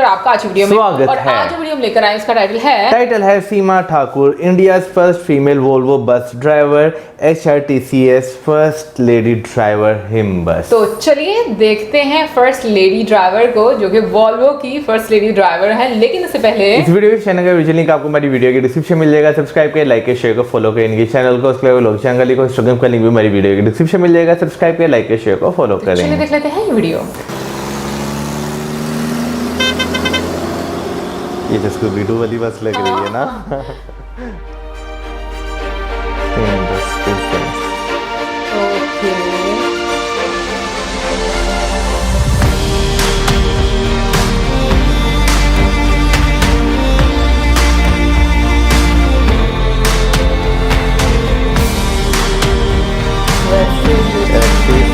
और आपका आज वीडियो में स्वागत और है। आज जो वीडियो हम लेकर आए इसका टाइटल है Seema Thakur, India's first female Volvo bus driver, HRTCS first lady driver Him bus. तो चलिए देखते हैं फर्स्ट लेडी ड्राइवर को, जो कि वॉल्वो की फर्स्ट लेडी ड्राइवर है। लेकिन उससे पहले इस वीडियो के चैनल का विजुअल लिंक आपको हमारी वीडियो के डिस्क्रिप्शन मिल जाएगा। सब्सक्राइब करें, लाइक करें, शेयर को फॉलो करें इनके चैनल को। उसके अलावा चैनल को इंस्टाग्राम का लिंक भी हमारी वीडियो के डिस्क्रिप्शन मिल जाएगा। सब्सक्राइब करें, लाइक करें, शेयर को फॉलो करें। चलिए देख लेते हैं ये वीडियो। ये जिसको वीडियो वाली बस लग रही है ना। ओके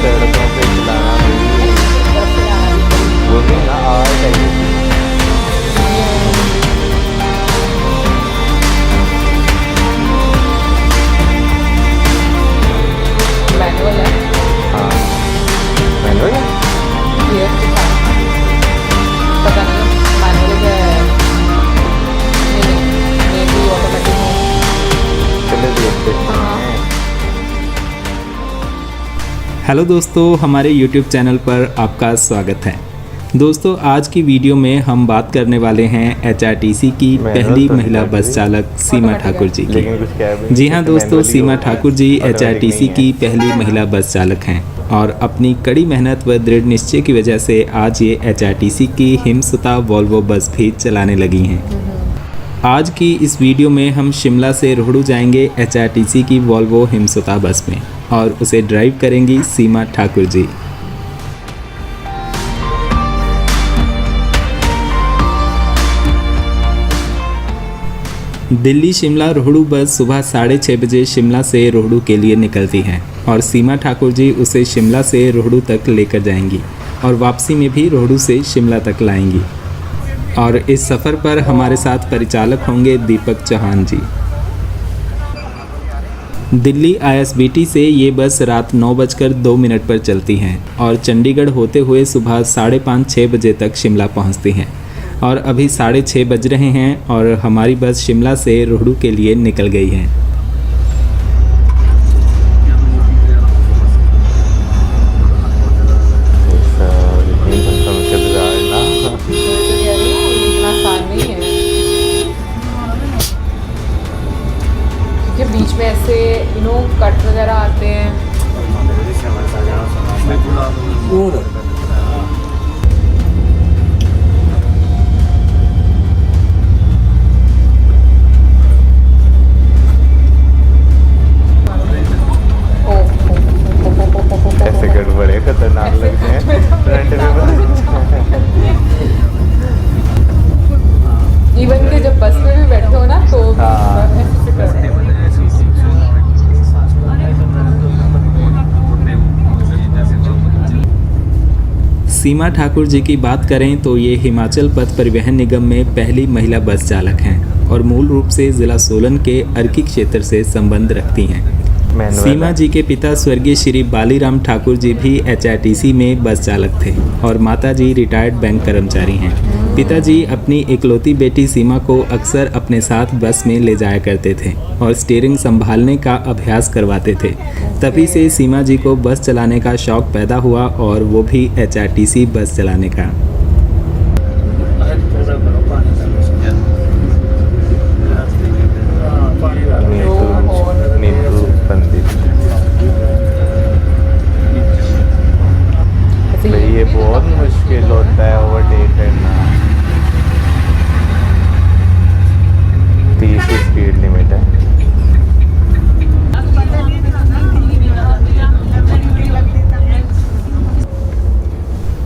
सड़कों पे चलाना वो भी ना आर्ट है। मैनुअल है। हाँ मैनुअल है। ये पता नहीं मैनुअल है नहीं ऑटोमेटिक है। चलिए देखते हैं। हेलो दोस्तों, हमारे YouTube चैनल पर आपका स्वागत है। दोस्तों, आज की वीडियो में हम बात करने वाले हैं HRTC की पहली महिला बस चालक सीमा ठाकुर जी की। जी हाँ दोस्तों, सीमा ठाकुर जी HRTC की पहली महिला बस चालक हैं और अपनी कड़ी मेहनत व दृढ़ निश्चय की वजह से आज ये HRTC की हिमसुता वॉल्वो बस भी चलाने लगी हैं। आज की इस वीडियो में हम शिमला से रोहड़ू जाएंगे HRTC की वॉल्वो हिमसुता बस में और उसे ड्राइव करेंगी सीमा ठाकुर जी। दिल्ली शिमला रोहड़ू बस सुबह 6:30 बजे शिमला से रोहड़ू के लिए निकलती है और सीमा ठाकुर जी उसे शिमला से रोहड़ू तक लेकर जाएंगी और वापसी में भी रोहड़ू से शिमला तक लाएंगी। और इस सफ़र पर हमारे साथ परिचालक होंगे दीपक चौहान जी। दिल्ली ISBT से ये बस रात 9:02 पर चलती हैं और चंडीगढ़ होते हुए सुबह 5:30-6 बजे तक शिमला पहुंचती हैं। और अभी 6:30 बज रहे हैं और हमारी बस शिमला से रोहड़ू के लिए निकल गई है। बीच में ऐसे कट वगैरह आते हैं। ऐसे गड़बड़े खतरनाक लगते हैं। फ्रंट में इवन के जब बस में भी बैठे हो ना तो सीमा ठाकुर जी की बात करें तो ये हिमाचल पथ परिवहन निगम में पहली महिला बस चालक हैं और मूल रूप से ज़िला सोलन के अर्की क्षेत्र से संबंध रखती हैं। सीमा जी के पिता स्वर्गीय श्री बालीराम ठाकुर जी भी HRTC में बस चालक थे और माता जी रिटायर्ड बैंक कर्मचारी हैं। पिताजी अपनी इकलौती बेटी सीमा को अक्सर अपने साथ बस में ले जाया करते थे और स्टीयरिंग संभालने का अभ्यास करवाते थे। तभी से सीमा जी को बस चलाने का शौक़ पैदा हुआ और वो भी HRTC बस चलाने का। ये बहुत मुश्किल होता है ओवरटेक करना। 30 स्पीड लिमिट है।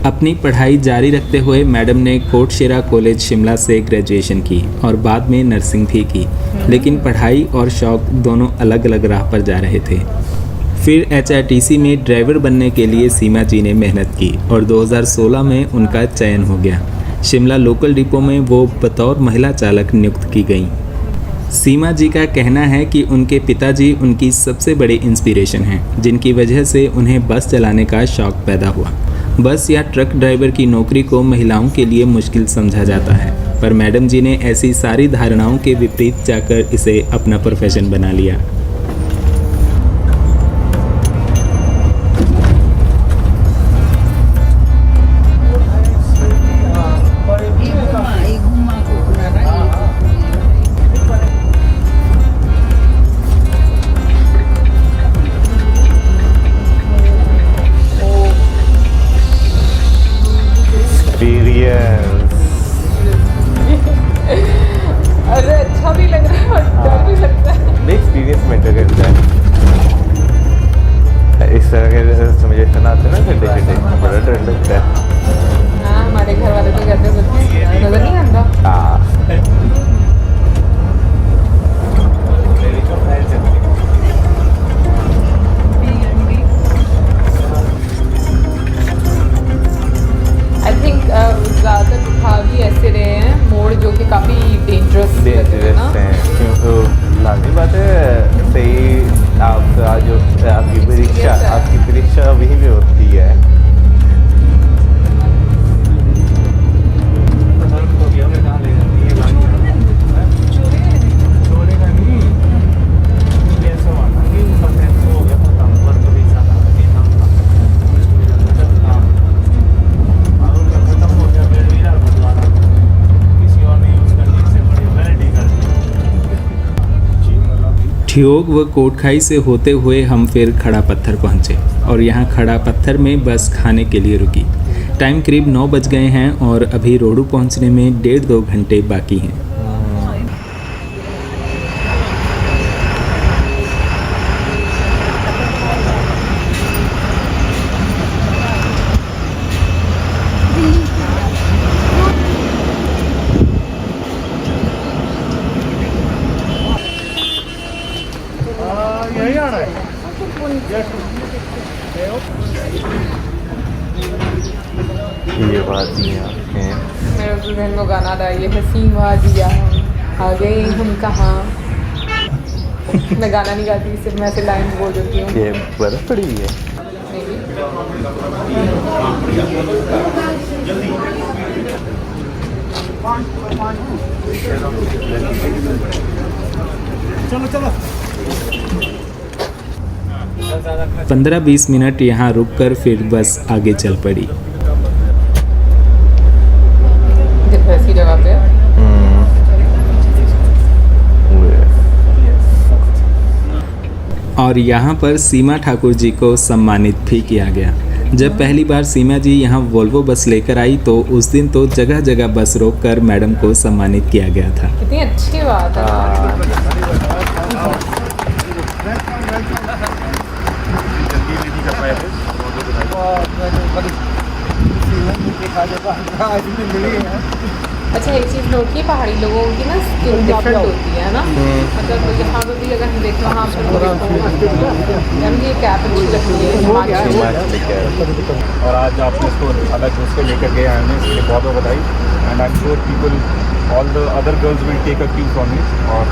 अपनी पढ़ाई जारी रखते हुए मैडम ने कोटशेरा कॉलेज शिमला से ग्रेजुएशन की और बाद में नर्सिंग भी की, लेकिन पढ़ाई और शौक़ दोनों अलग अलग राह पर जा रहे थे। फिर HRTC में ड्राइवर बनने के लिए सीमा जी ने मेहनत की और 2016 में उनका चयन हो गया। शिमला लोकल डिपो में वो बतौर महिला चालक नियुक्त की गईं। सीमा जी का कहना है कि उनके पिताजी उनकी सबसे बड़ी इंस्पिरेशन हैं, जिनकी वजह से उन्हें बस चलाने का शौक़ पैदा हुआ बस या ट्रक ड्राइवर की नौकरी को महिलाओं के लिए मुश्किल समझा जाता है, पर मैडम जी ने ऐसी सारी धारणाओं के विपरीत जाकर इसे अपना प्रोफेशन बना लिया। अरे अच्छा भी लग रहा है और डर भी लगता है। एक्सपीरियंस मैटर करता है। इस तरह के सिमुलेशन आते हैं ना खड्डे खड्डे, बड़ा डर लगता है। हाँ, हमारे घर वाले तो कहते हैं नजर नहीं आता। हाँ आई थिंक ज़्यादातर उठा भी ऐसे रहे हैं मोड़ जो कि काफ़ी डेंजरस हैं, क्योंकि लाजमी बात है। सही आपका जो आपकी परीक्षा वहीं पे होती है। ठियोग व कोटखाई से होते हुए हम फिर खड़ा पत्थर पहुँचे और यहाँ खड़ा पत्थर में बस खाने के लिए रुकी। टाइम करीब 9 बज गए हैं और अभी रोडू पहुँचने में 1.5-2 घंटे बाकी हैं। ये वादियाँ हैं। मेरे दुल्हन को गाना आ रहा है, ये हसीन वादियाँ आ गए हम कहाँ। मैं गाना नहीं गाती, सिर्फ मैं ऐसे लाइन बोल देती हूँ। ये बर्फ पड़ी हुई है। चलो 15-20 मिनट यहाँ रुककर फिर बस आगे चल पड़ी। ऐसी जगह पे और यहाँ पर सीमा ठाकुर जी को सम्मानित भी किया गया। जब पहली बार सीमा जी यहाँ वोल्वो बस लेकर आई तो उस दिन तो जगह जगह बस रोककर मैडम को सम्मानित किया गया था। कितनी अच्छी बात है। अच्छा, एक चीज़ नोट की, पहाड़ी लोगों की ना स्किन डिफरेंट होती है ना। मतलब यहाँ पर भी अगर हम देखें वहाँ पर यानी ये कैप अच्छी लगती है। और आज आपने इसको अलग उसको लेकर गए आए हैं, इसके लिए बहुत बहुत बधाई। And I am sure people all the other girls will take a cue from you. और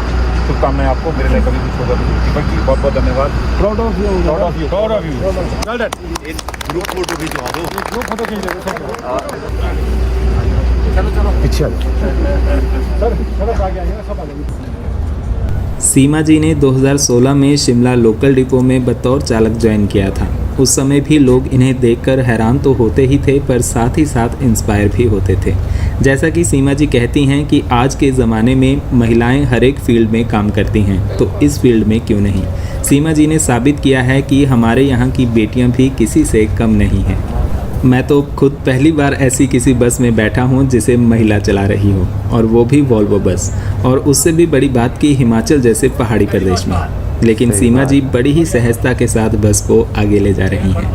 शुभकामनाएं आपको, मेरे लिए कभी कुछ होगा तो दीपक जी बहुत बहुत धन्यवाद। Proud of you, proud of you, proud of you. Group photo भी जो दो, ग्रुप फोटो खींच लो। पीछे सीमा जी ने 2016 में शिमला लोकल डिपो में बतौर चालक ज्वाइन किया था। उस समय भी लोग इन्हें देखकर हैरान तो होते ही थे, पर साथ ही साथ इंस्पायर भी होते थे। जैसा कि सीमा जी कहती हैं कि आज के ज़माने में महिलाएं हर एक फील्ड में काम करती हैं, तो इस फील्ड में क्यों नहीं। सीमा जी ने साबित किया है कि हमारे यहाँ की बेटियाँ भी किसी से कम नहीं हैं। मैं तो खुद पहली बार ऐसी किसी बस में बैठा हूँ जिसे महिला चला रही हो, और वो भी वॉल्वो बस, और उससे भी बड़ी बात की हिमाचल जैसे पहाड़ी प्रदेश में। लेकिन सीमा जी बड़ी ही सहजता के साथ बस को आगे ले जा रही हैं।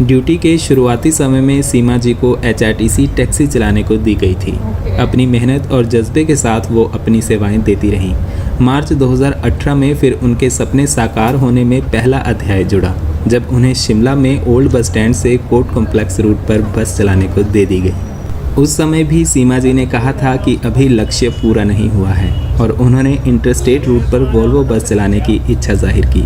ड्यूटी के शुरुआती समय में सीमा जी को HRTC टैक्सी चलाने को दी गई थी। अपनी मेहनत और जज्बे के साथ वो अपनी सेवाएं देती रहीं। मार्च 2018 में फिर उनके सपने साकार होने में पहला अध्याय जुड़ा, जब उन्हें शिमला में ओल्ड बस स्टैंड से कोर्ट कॉम्प्लेक्स रूट पर बस चलाने को दे दी गई। उस समय भी सीमा जी ने कहा था कि अभी लक्ष्य पूरा नहीं हुआ है और उन्होंने इंटरस्टेट रूट पर वोल्वो बस चलाने की इच्छा जाहिर की।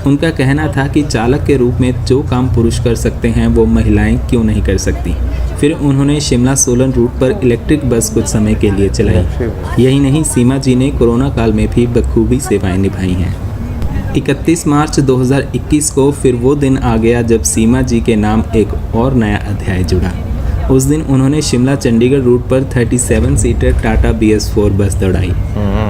उनका कहना था कि चालक के रूप में जो काम पुरुष कर सकते हैं वो महिलाएं क्यों नहीं कर सकती। फिर उन्होंने शिमला सोलन रूट पर इलेक्ट्रिक बस कुछ समय के लिए चलाई। यही नहीं, सीमा जी ने कोरोना काल में भी बखूबी सेवाएं निभाई हैं। 31 मार्च 2021 को फिर वो दिन आ गया जब सीमा जी के नाम एक और नया अध्याय जुड़ा। उस दिन उन्होंने शिमला चंडीगढ़ रूट पर 37 सीटर टाटा BS4 बस दौड़ाई।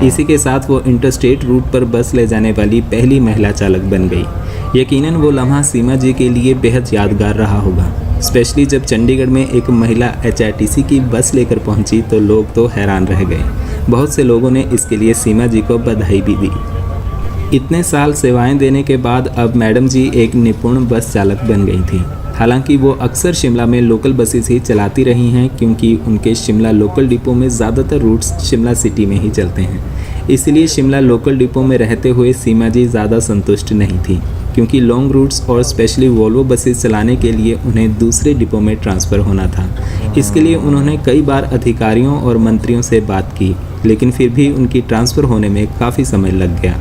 इसी के साथ वो इंटरस्टेट रूट पर बस ले जाने वाली पहली महिला चालक बन गई। यकीनन वो लम्हा सीमा जी के लिए बेहद यादगार रहा होगा। स्पेशली जब चंडीगढ़ में एक महिला HRTC की बस लेकर पहुंची तो लोग तो हैरान रह गए। बहुत से लोगों ने इसके लिए सीमा जी को बधाई भी दी। इतने साल सेवाएं देने के बाद अब मैडम जी एक निपुण बस चालक बन गई थी। हालांकि वो अक्सर शिमला में लोकल बसेस ही चलाती रही हैं क्योंकि उनके शिमला लोकल डिपो में ज़्यादातर रूट्स शिमला सिटी में ही चलते हैं। इसलिए शिमला लोकल डिपो में रहते हुए सीमा जी ज़्यादा संतुष्ट नहीं थी क्योंकि लॉन्ग रूट्स और स्पेशली वोल्वो बसेस चलाने के लिए उन्हें दूसरे डिपो में ट्रांसफ़र होना था। इसके लिए उन्होंने कई बार अधिकारियों और मंत्रियों से बात की, लेकिन फिर भी उनकी ट्रांसफ़र होने में काफ़ी समय लग गया।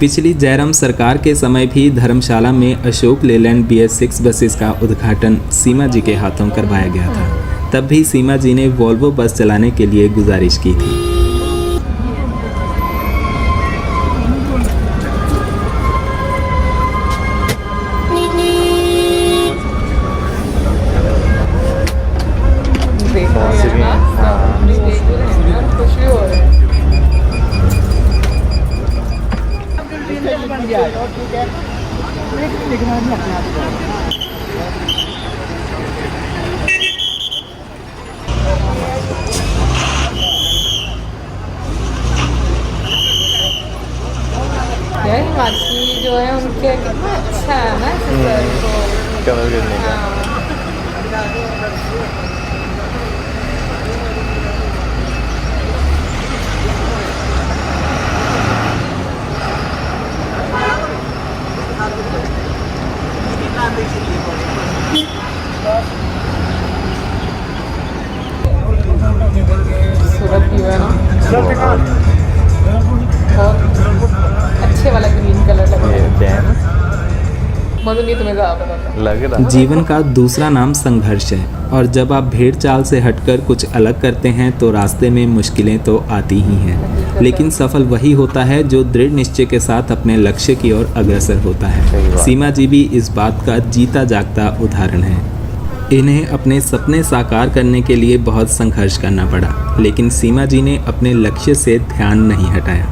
पिछली जयराम सरकार के समय भी धर्मशाला में अशोक लेलैंड BS6 बसेस का उद्घाटन सीमा जी के हाथों करवाया गया था। तब भी सीमा जी ने वोल्वो बस चलाने के लिए गुजारिश की थी। देख रहे हैं ना, सब देख रहे हैं और खुश भी हो रहे हैं। यार हिमाचली जो है उनके कितना अच्छा है ना सर को कलर करने का। सूरत व्यू है ना, बहुत अच्छे वाला ग्रीन कलर लग रहा है। मज़ा नहीं तुम्हें ज़्यादा पता लग रहा। जीवन का दूसरा नाम संघर्ष है और जब आप भेड़ चाल से हटकर कुछ अलग करते हैं तो रास्ते में मुश्किलें तो आती ही हैं, लेकिन सफल वही होता है जो दृढ़ निश्चय के साथ अपने लक्ष्य की ओर अग्रसर होता है। सीमा जी भी इस बात का जीता जागता उदाहरण है। इन्हें अपने सपने साकार करने के लिए बहुत संघर्ष करना पड़ा, लेकिन सीमा जी ने अपने लक्ष्य से ध्यान नहीं हटाया।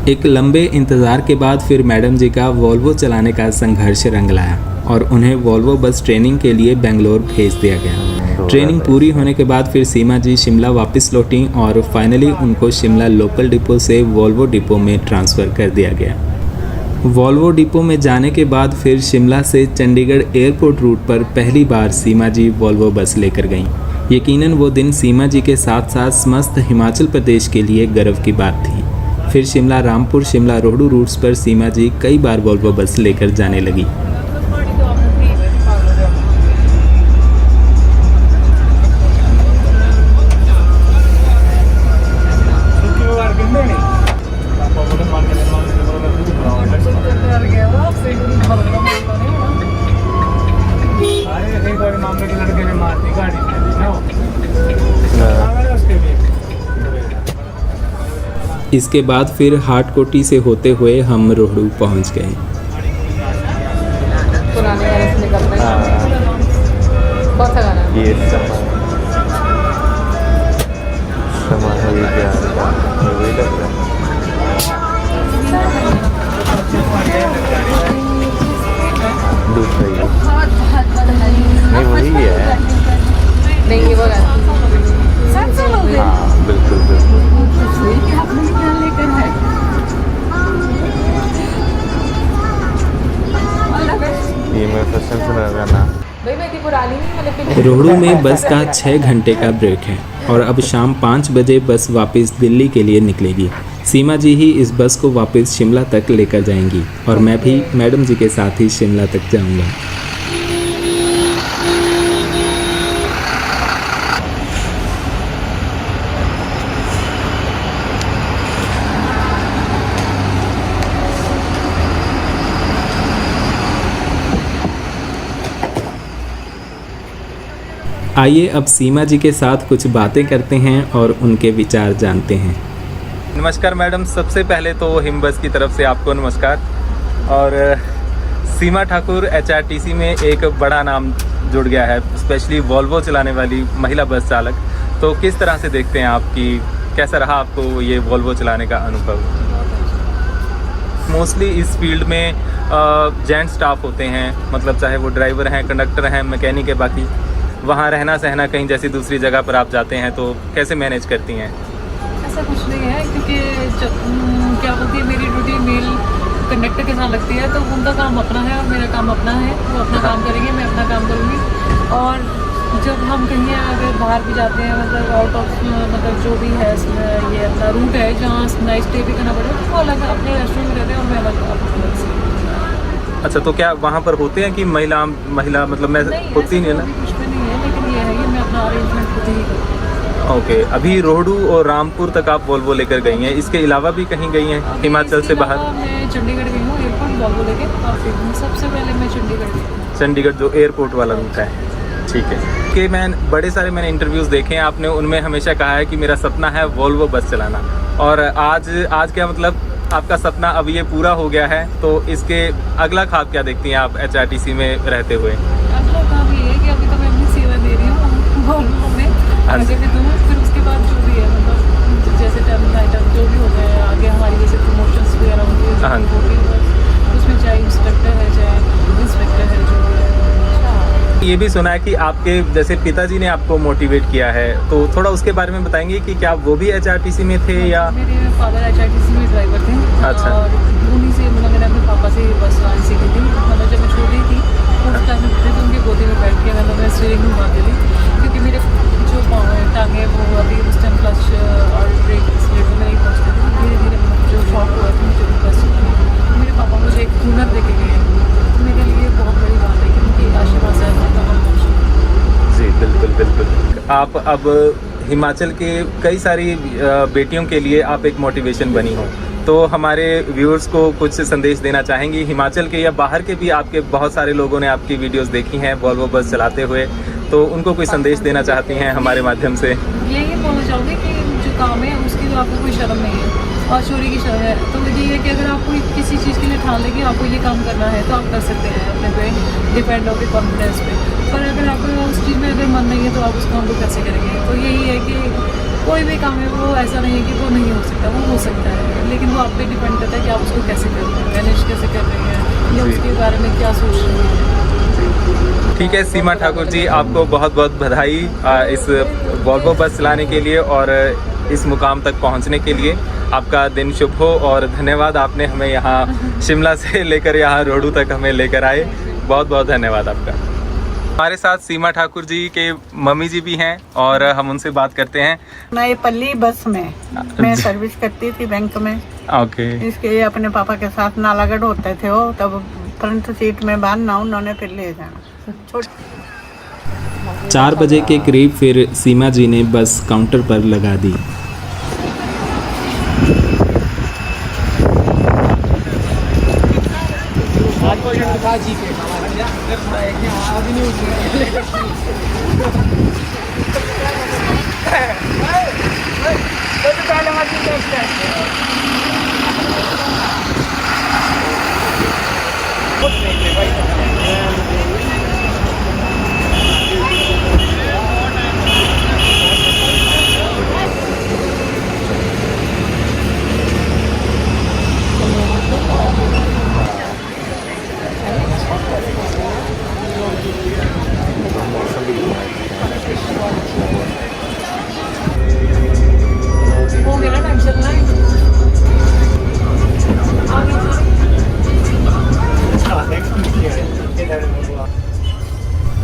एक लंबे इंतज़ार के बाद फिर मैडम जी का वोल्वो चलाने का संघर्ष रंग लाया और उन्हें वोल्वो बस ट्रेनिंग के लिए बेंगलोर भेज दिया गया। ट्रेनिंग पूरी होने के बाद फिर सीमा जी शिमला वापस लौटी और फाइनली उनको शिमला लोकल डिपो से वोल्वो डिपो में ट्रांसफ़र कर दिया गया। वोल्वो डिपो में जाने के बाद फिर शिमला से चंडीगढ़ एयरपोर्ट रूट पर पहली बार सीमा जी वोल्वो बस लेकर गईं। यकीनन वो दिन सीमा जी के साथ साथ समस्त हिमाचल प्रदेश के लिए गर्व की बात थी। फिर शिमला रामपुर शिमला रोहडू रूट्स पर सीमा जी कई बार वोल्वो बस लेकर जाने लगी। इसके बाद फिर हाटकोटी से होते हुए हम रोहडू पहुंच गए। पुराने गाने से निकल रहे हैं। कौन सा गाना है? ये समा है ये प्यार का, वही लग रहा है। दूसरा ही नहीं, वही है। नहीं ये वो गाना हाँ बिल्कुल बिल्कुल। ये मैं फर्स्ट टाइम सुन रहा था ना। भाई मैं इतनी पुरानी नहीं, मतलब कि रोहडू में बस का 6 घंटे का ब्रेक है और अब शाम 5 बजे बस वापस दिल्ली के लिए निकलेगी। सीमा जी ही इस बस को वापस शिमला तक लेकर जाएंगी और मैं भी मैडम जी के साथ ही शिमला तक जाऊंगा। आइए अब सीमा जी के साथ कुछ बातें करते हैं और उनके विचार जानते हैं। नमस्कार मैडम, सबसे पहले तो हिमबस की तरफ से आपको नमस्कार। और सीमा ठाकुर HRTC में एक बड़ा नाम जुड़ गया है, स्पेशली वॉल्वो चलाने वाली महिला बस चालक। तो किस तरह से देखते हैं आपकी, कैसा रहा आपको ये वॉल्वो चलाने का अनुभव? मोस्टली इस फील्ड में जेंट स्टाफ होते हैं, मतलब चाहे वो ड्राइवर हैं, कंडक्टर हैं, मैकेनिक है, बाकी वहाँ रहना सहना कहीं जैसी दूसरी जगह पर आप जाते हैं तो कैसे मैनेज करती हैं? ऐसा कुछ नहीं है, क्योंकि जब क्या बोलती है, मेरी ड्यूटी मेल कंडक्टर के साथ लगती है, तो उनका काम अपना है और मेरा काम अपना है। वो अपना काम करेंगे, मैं अपना काम करूँगी। और जब हम कहीं अगर बाहर भी जाते हैं, मतलब आउट ऑफ मतलब जो भी है ये अपना रूट है जहाँ नाइट स्टे भी करना पड़े, तो वो अलग अपने रेस्टोरेंट में रहते हैं और मैं अलग से। अच्छा, तो क्या वहाँ पर होते हैं कि महिला मतलब मैं होती नहीं है ना? कुछ भी नहीं है, लेकिन ये है कि मैं अपना अरेंजमेंट खुद ही करूँ। ओके, अभी रोहडू और रामपुर तक आप वॉल्वो लेकर गई हैं, इसके अलावा भी कहीं गई हैं हिमाचल से बाहर? मैं चंडीगढ़ गई हूँ एयरपोर्ट वॉल्वो लेके, और फिर सबसे पहले मैं चंडीगढ़ गई। चंडीगढ़ जो एयरपोर्ट वाला रूट है, ठीक है। कि बड़े सारे मैंने इंटरव्यूज़ देखे हैं आपने, उनमें हमेशा कहा है कि मेरा सपना है वॉल्वो बस चलाना, और आज क्या मतलब आपका सपना अब ये पूरा हो गया है, तो इसके अगला ख्वाब क्या देखती हैं आप HRTC में रहते हुए? अगला काम ये है कि अभी तो मैं अपनी सेवा दे रही हूँ वॉल्वो में, आगे भी दूँ, फिर उसके बाद जो भी है मतलब जैसे टर्मिनल आइटम जो भी होता है आगे हमारी जैसे प्रमोशंस वगैरह होती है, वो भी उसमें चाहे इंस्ट्रक्टर है चाहे इंस्पेक्टर है, जो ये भी सुना है कि आपके जैसे पिताजी ने आपको मोटिवेट किया है, तो थोड़ा उसके बारे में बताएंगे कि क्या वो भी HRTC में थे या? मेरे फादर HRTC में ड्राइवर थे। अच्छा। और उन्हीं से मतलब मैंने अपने पापा से बस चलानी सीखी थी। मतलब जब मैं छोटी थी उस टाइम में तो उनकी गोदी में बैठ के मतलब मैं स्टीयरिंग घुमाती थी, क्योंकि मेरे जो पाँव है टांगे वो अभी उस टाइम क्लच और ब्रेक एक्सीलेटर में नहीं पहुँचते थे। धीरे धीरे जो शौक हुआ था मुझे बस चलाने, मेरे पापा मुझे एक हुनर दे के गए, मेरे लिए बहुत बड़ी बात है कि उनकी आशीर्वाद से जी बिल्कुल बिल्कुल। आप अब हिमाचल के कई सारी बेटियों के लिए आप एक मोटिवेशन बनी हो, तो हमारे व्यूअर्स को कुछ संदेश देना चाहेंगी? हिमाचल के या बाहर के भी आपके बहुत सारे लोगों ने आपकी वीडियोस देखी हैं वॉल्वो बस चलाते हुए, तो उनको कोई संदेश देना चाहती हैं हमारे माध्यम से? यही बोलना चाहूँगी कि जो काम है उसकी तो आपको कोई शर्म नहीं है, और चोरी की शर्म है। तो ये है कि अगर आपको किसी चीज़ के लिए ठान लेंगे आपको ये काम करना है तो आप कर सकते हैं, अपने पे डिपेंड हो के कॉन्फिडेंस पे। पर अगर आपको उस चीज़ में अगर मन नहीं है तो आप उस काम को कैसे करेंगे? तो यही है कि कोई भी काम है वो ऐसा नहीं है कि वो नहीं हो सकता, वो हो सकता है, लेकिन वो आप पे डिपेंड करता है कि आप उसको कैसे कर रहे हैं, मैनेज कैसे कर रहे हैं, या उसके बारे में क्या सोच रहे हैं। ठीक है सीमा ठाकुर जी, आपको बहुत बहुत बधाई इस वॉल्वो बस चलाने के लिए और इस मुकाम तक पहुंचने के लिए। आपका दिन शुभ हो और धन्यवाद, आपने हमें यहाँ शिमला से लेकर यहाँ रोहडू तक हमें लेकर आए, बहुत बहुत धन्यवाद आपका। हमारे साथ सीमा ठाकुर जी के मम्मी जी भी हैं और हम उनसे बात करते हैं। नए पल्ली बस में मैं सर्विस करती थी बैंक में। ओके। इसके अपने पापा के साथ नालागढ़ होते थे वो, तब फ्रंट सीट में बांधना उन्होंने फिर ले जाना। 4 बजे के करीब फिर सीमा जी ने बस काउंटर पर लगा दी। हो गया ना टाइम चलना है।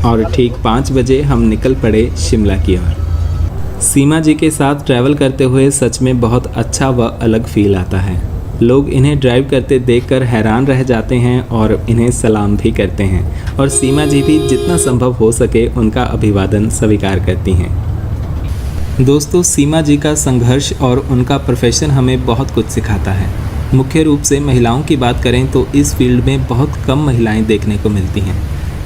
और ठीक 5 बजे हम निकल पड़े शिमला की ओर। सीमा जी के साथ ट्रैवल करते हुए सच में बहुत अच्छा व अलग फील आता है। लोग इन्हें ड्राइव करते देखकर हैरान रह जाते हैं और इन्हें सलाम भी करते हैं, और सीमा जी भी जितना संभव हो सके उनका अभिवादन स्वीकार करती हैं। दोस्तों, सीमा जी का संघर्ष और उनका प्रोफेशन हमें बहुत कुछ सिखाता है। मुख्य रूप से महिलाओं की बात करें तो इस फील्ड में बहुत कम महिलाएं देखने को मिलती हैं।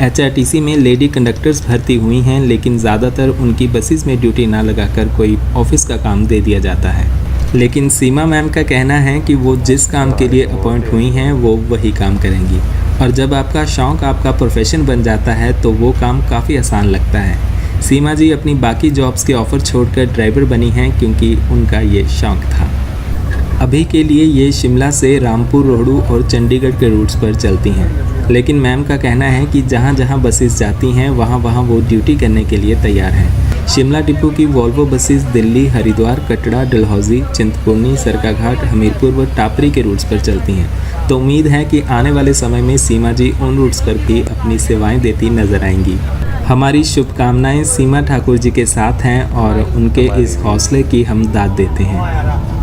एचआरटीसी में लेडी कंडक्टर्स भर्ती हुई हैं, लेकिन ज़्यादातर उनकी बसेस में ड्यूटी ना लगाकर कोई ऑफिस का काम दे दिया जाता है। लेकिन सीमा मैम का कहना है कि वो जिस काम के लिए अपॉइंट हुई हैं वो वही काम करेंगी, और जब आपका शौक़ आपका प्रोफेशन बन जाता है तो वो काम काफ़ी आसान लगता है। सीमा जी अपनी बाकी जॉब्स के ऑफ़र छोड़कर ड्राइवर बनी हैं क्योंकि उनका ये शौक़ था। अभी के लिए ये शिमला से रामपुर, रोहड़ू और चंडीगढ़ के रूट्स पर चलती हैं, लेकिन मैम का कहना है कि जहाँ जहाँ बसेस जाती हैं वहाँ वहाँ वो ड्यूटी करने के लिए तैयार हैं। शिमला डिपो की वॉल्वो बसेस दिल्ली, हरिद्वार, कटरा, डलहौजी, चिंतपूर्णी, सरकाघाट, हमीरपुर व टापरी के रूट्स पर चलती हैं। तो उम्मीद है कि आने वाले समय में सीमा जी उन रूट्स पर भी अपनी सेवाएँ देती नजर आएंगी। हमारी शुभकामनाएँ सीमा ठाकुर जी के साथ हैं और उनके इस हौसले की हम दाद देते हैं।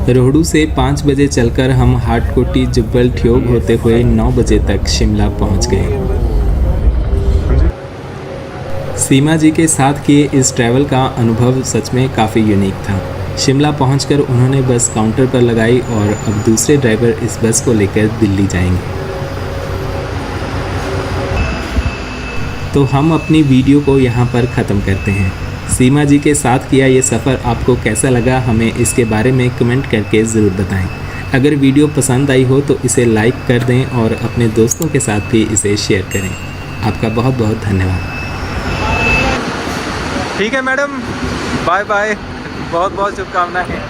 रोहड़ू से 5 बजे चलकर हम हाटकोटी, जुब्बल, ठियोग होते हुए 9 बजे तक शिमला पहुंच गए। सीमा जी के साथ किए इस ट्रैवल का अनुभव सच में काफ़ी यूनिक था। शिमला पहुंचकर उन्होंने बस काउंटर पर लगाई और अब दूसरे ड्राइवर इस बस को लेकर दिल्ली जाएंगे। तो हम अपनी वीडियो को यहाँ पर ख़त्म करते हैं। सीमा जी के साथ किया ये सफ़र आपको कैसा लगा, हमें इसके बारे में कमेंट करके ज़रूर बताएं। अगर वीडियो पसंद आई हो तो इसे लाइक कर दें और अपने दोस्तों के साथ भी इसे शेयर करें। आपका बहुत बहुत धन्यवाद। ठीक है मैडम, बाय बाय, बहुत बहुत शुभकामनाएं।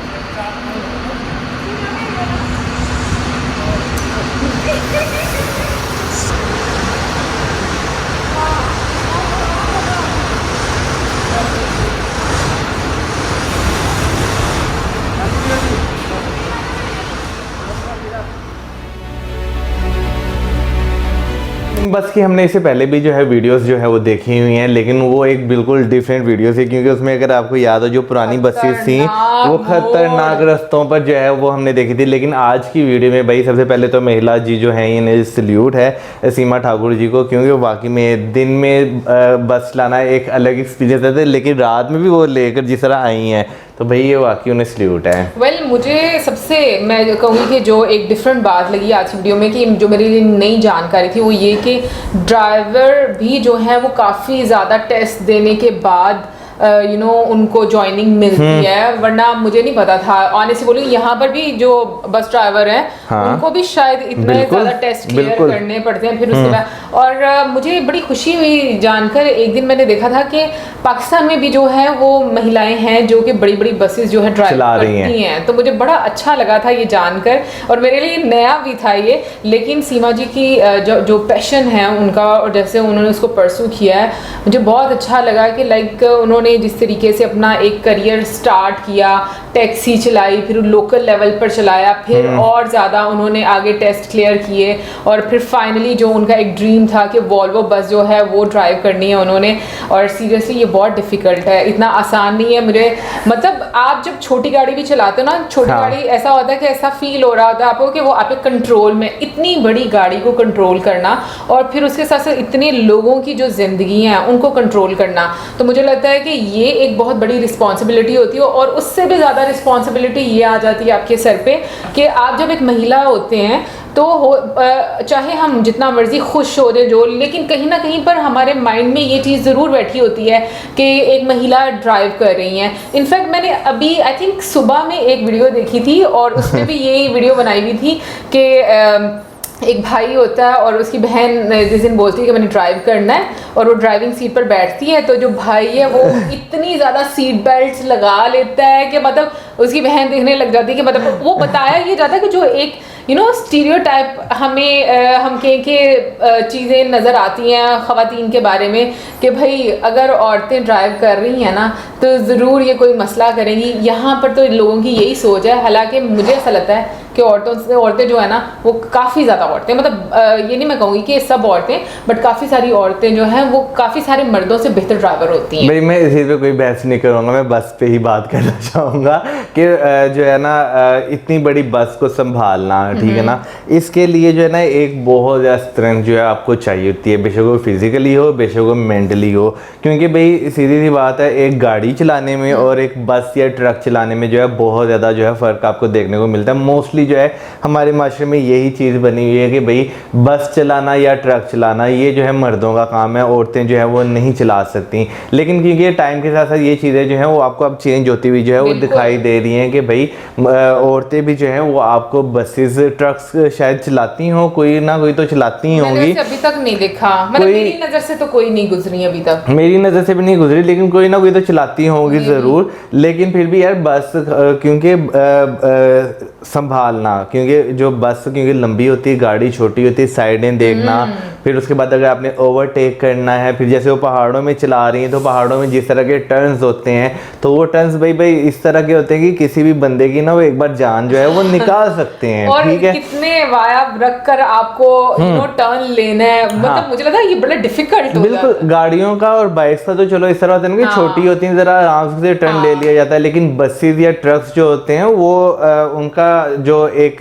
बस की हमने इससे पहले भी जो है वीडियोस जो है वो देखी हुई हैं, लेकिन वो एक बिल्कुल डिफरेंट वीडियो थी, क्योंकि उसमें अगर आपको याद हो जो पुरानी बसेस थी वो खतरनाक रास्तों पर जो है वो हमने देखी थी। लेकिन आज की वीडियो में भाई सबसे पहले तो महिला जी जो हैं इन्हें सल्यूट है सीमा ठाकुर जी को, क्योंकि वो वाकई में दिन में बस चलाना एक अलग एक्सपीरियंस रहता है, लेकिन रात में भी वो लेकर जिस तरह आई हैं तो भाई ये वाकई उन्हें सल्यूट है। मुझे सबसे मैं कहूँगी कि जो एक डिफरेंट बात लगी आज की वीडियो में कि जो मेरे लिए नई जानकारी थी वो ये कि ड्राइवर भी जो है वो काफ़ी ज़्यादा टेस्ट देने के बाद उनको ज्वाइनिंग मिलती है, वरना मुझे नहीं पता था ऑनेस्टली बोलूँ। यहाँ पर भी जो बस ड्राइवर हैं उनको भी शायद इतने ज़्यादा टेस्ट क्लियर करने पड़ते हैं फिर उसके बाद। और मुझे बड़ी खुशी हुई जानकर, एक दिन मैंने देखा था कि पाकिस्तान में भी जो है वो महिलाएं हैं जो कि बड़ी बड़ी बसेस जो है ड्राइव करती हैं, तो मुझे बड़ा अच्छा लगा था ये जानकर, और मेरे लिए नया भी था ये। लेकिन सीमा जी की जो पैशन है उनका और जैसे उन्होंने उसको परसू किया है, मुझे बहुत अच्छा लगा कि लाइक उन्होंने जिस तरीके से अपना एक करियर स्टार्ट किया, टैक्सी चलाई, फिर लोकल लेवल पर चलाया, फिर और ज़्यादा उन्होंने आगे टेस्ट क्लियर किए, और फिर फाइनली जो उनका एक ड्रीम था कि वॉल्वो बस जो है वो ड्राइव करनी है उन्होंने। और सीरियसली ये बहुत डिफ़िकल्ट है, इतना आसान नहीं है। मुझे मतलब आप जब छोटी गाड़ी भी चलाते हो ना, छोटी गाड़ी ऐसा होता है कि ऐसा फील हो रहा होता है आपको कि वो आपके कंट्रोल में, इतनी बड़ी गाड़ी को कंट्रोल करना और फिर उसके साथ साथ इतने लोगों की जो ज़िंदगी हैं उनको कंट्रोल करना, तो मुझे लगता है कि ये एक बहुत बड़ी रिस्पॉन्सिबिलिटी होती है। और उससे भी ज़्यादा रिस्पॉन्सिबिलिटी ये आ जाती है आपके सर पे कि आप जब एक महिला होते हैं तो चाहे हम जितना मर्जी खुश हो रहे जो, लेकिन कहीं ना कहीं पर हमारे माइंड में ये चीज़ ज़रूर बैठी होती है कि एक महिला ड्राइव कर रही हैं। इनफैक्ट मैंने अभी आई थिंक सुबह में एक वीडियो देखी थी और उसमें भी यही वीडियो बनाई हुई थी कि एक भाई होता है और उसकी बहन जिस दिन बोलती है कि मैंने ड्राइव करना है और वो ड्राइविंग सीट पर बैठती है, तो जो भाई है वो इतनी ज़्यादा सीट बेल्ट लगा लेता है कि मतलब उसकी बहन देखने लग जाती है कि मतलब वो बताया ये जाता है कि जो एक स्टीरियोटाइप हमें हम के चीज़ें नज़र आती हैं ख़वातीन के बारे में कि भाई अगर औरतें ड्राइव कर रही हैं ना तो ज़रूर ये कोई मसला करेंगी। यहाँ पर तो लोगों की यही सोच है, हालांकि मुझे ऐसा लगता है कि औरतें जो है ना वो काफ़ी ज़्यादा औरतें, मतलब ये नहीं मैं कहूँगी कि सब औरतें, बट काफ़ी सारी औरतें जो हैं वो काफ़ी सारे मर्दों से बेहतर ड्राइवर होती हैं। भाई मैं इसी पे कोई बहस नहीं करूँगा, मैं बस पे ही बात करना चाहूँगा कि जो है ना इतनी बड़ी बस को संभालना, ठीक है ना, इसके लिए जो है ना एक बहुत ज़्यादा स्ट्रेंथ जो है आपको चाहिए होती है, बेशक वो फिजिकली हो बेशक वो मेंटली हो। क्योंकि भाई सीधी सी बात है, एक गाड़ी चलाने में और एक बस या ट्रक चलाने में जो है बहुत ज़्यादा जो है फ़र्क आपको देखने को मिलता है। मोस्टली जो है हमारे माशरे में यही चीज़ बनी हुई है कि भाई बस चलाना या ट्रक चलाना ये जो है मर्दों का काम है, औरतें जो है वो नहीं चला सकती। लेकिन क्योंकि टाइम के साथ साथ ये चीज़ें जो है वो आपको अब चेंज होती हुई जो है वो दिखाई दे रही हैं कि भाई औरतें भी जो है वो आपको बसेस ट्रक्स शायद चलाती हों, कोई ना कोई तो चलाती होंगी। अभी तक नहीं देखा, मतलब मेरी नज़र से तो कोई नहीं गुजरी अभी तक, मेरी नज़र से भी नहीं गुजरी, लेकिन कोई ना कोई तो चलाती होंगी ज़रूर। लेकिन फिर भी यार बस क्योंकि संभालना, क्योंकि जो बस क्योंकि लंबी होती है, गाड़ी छोटी होती है, साइडें देखना, फिर उसके बाद अगर आपने ओवरटेक करना है, फिर जैसे वो पहाड़ों में चला रही हैं तो पहाड़ों में जिस तरह के टर्न्स होते हैं तो वो टर्न्स भाई इस तरह के होते हैं कि किसी भी बंदे की ना वो एक बार जान जो है वो निकाल सकते हैं। और ठीक है, कितने वाया रख कर आपको टर्न लेना है, मतलब मुझे लगता है ये बड़ा डिफिकल्ट हो बिल्कुल। गाड़ियों का और बाइक्स का तो चलो इस तरह होता है ना कि छोटी होती हैं, जरा आराम से टर्न ले लिया जाता है, लेकिन बसेस या ट्रक्स जो होते हैं वो उनका जो एक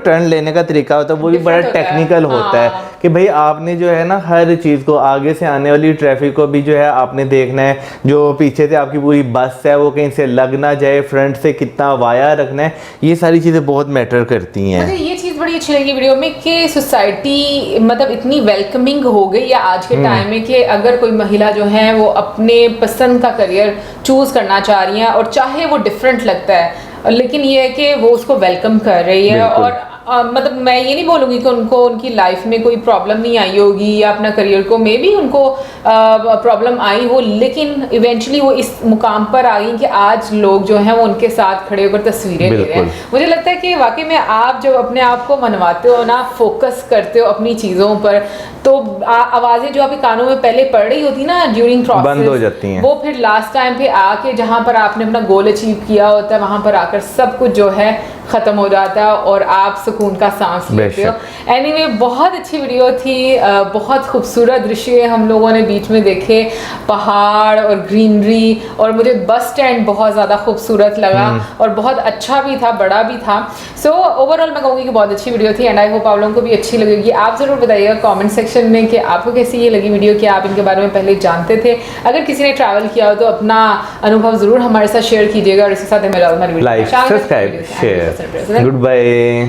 टर्न लेने का तरीका होता है वो भी बड़ा टेक्निकल होता है कि भाई आपने जो है ना हर चीज़ को, आगे से आने वाली ट्रैफिक को भी जो है आपने देखना है, जो पीछे से आपकी पूरी बस है वो कहीं से लग ना जाए, फ्रंट से कितना वाया रखना है, ये सारी चीज़ें बहुत मैटर करती हैं। मुझे ये चीज़ बड़ी अच्छी लगी वीडियो में कि सोसाइटी मतलब इतनी वेलकमिंग हो गई है आज के टाइम में कि अगर कोई महिला जो है वो अपने पसंद का करियर चूज़ करना चाह रही है और चाहे वो डिफरेंट लगता है, लेकिन ये है कि वो उसको वेलकम कर रही है। और मतलब मैं ये नहीं बोलूँगी कि उनको उनकी लाइफ में कोई प्रॉब्लम नहीं आई होगी या अपना करियर को मे बी उनको प्रॉब्लम आई हो, लेकिन इवेंचुअली वो इस मुकाम पर आ गई कि आज लोग जो हैं वो उनके साथ खड़े होकर तस्वीरें ले रहे हैं। मुझे लगता है कि वाकई में आप जब अपने आप को मनवाते हो ना, फोकस करते हो अपनी चीज़ों पर, तो आवाज़ें जो आपके कानों में पहले पड़ रही होती ना ड्यूरिंग प्रोसेस बंद हो जाती हैं, वो फिर लास्ट टाइम पे आके जहाँ पर आपने अपना गोल अचीव किया होता है वहाँ पर आकर सब कुछ जो है ख़त्म हो जाता है और आप सुकून का सांस लेते हो। एनीवे बहुत अच्छी वीडियो थी, बहुत खूबसूरत दृश्य हम लोगों ने बीच में देखे, पहाड़ और ग्रीनरी, और मुझे बस स्टैंड बहुत ज़्यादा खूबसूरत लगा और बहुत अच्छा भी था, बड़ा भी था। सो ओवरऑल मैं कहूँगी कि बहुत अच्छी वीडियो थी एंड आई होप आप लोगों को भी अच्छी लगेगी। आप ज़रूर बताइएगा कमेंट सेक्शन में कि आपको कैसी ये लगी वीडियो, कि आप इनके बारे में पहले जानते थे। अगर किसी ने ट्रैवल किया हो तो अपना अनुभव ज़रूर हमारे साथ शेयर कीजिएगा और इसके साथ हमें like, subscribe, share, good bye.